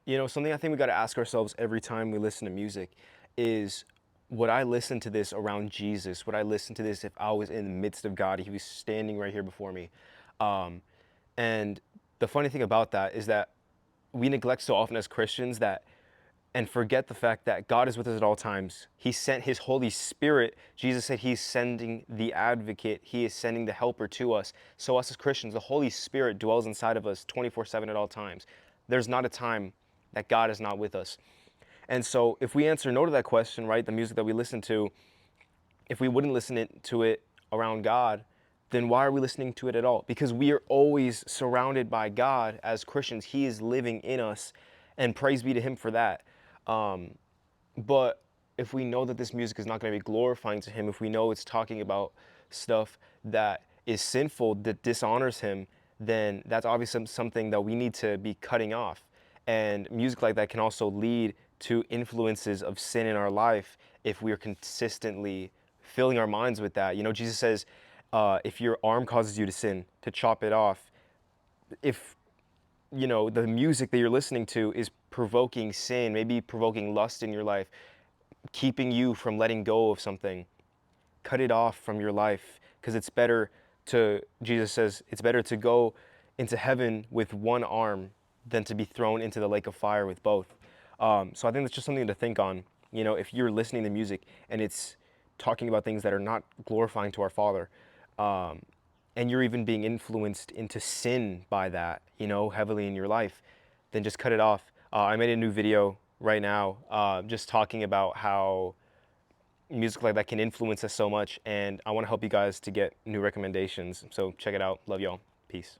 You know, something I think we got to ask ourselves every time we listen to music is, would I listen to this around Jesus? Would I listen to this if I was in the midst of God? He was standing right here before me. Um, and the funny thing about that is that we neglect so often as Christians that and forget the fact that God is with us at all times. He sent his Holy Spirit. Jesus said he's sending the advocate. He is sending the helper to us. So us as Christians, the Holy Spirit dwells inside of us 24/7 at all times. There's not a time that God is not with us. And so if we answer no to that question, right, the music that we listen to, if we wouldn't to it around God, then why are we listening to it at all? Because we are always surrounded by God as Christians. He is living in us, and praise be to him for that. Um, but if we know that this music is not going to be glorifying to him, if we know it's talking about stuff that is sinful, that dishonors him, then that's obviously something that we need to be cutting off. And music like that can also lead to influences of sin in our life if we are consistently filling our minds with that. You know, Jesus says, if your arm causes you to sin, to chop it off. If you know the music that you're listening to is provoking sin, maybe provoking lust in your life, keeping you from letting go of something, cut it off from your life, because it's better to, Jesus says, it's better to go into heaven with one arm than to be thrown into the lake of fire with both. So I think that's just something to think on. You know, if you're listening to music and it's talking about things that are not glorifying to our Father, um, and you're even being influenced into sin by that, you know, heavily in your life, then just cut it off. I made a new video right now, just talking about how music like that can influence us so much, and I want to help you guys to get new recommendations. So check it out. Love y'all. Peace.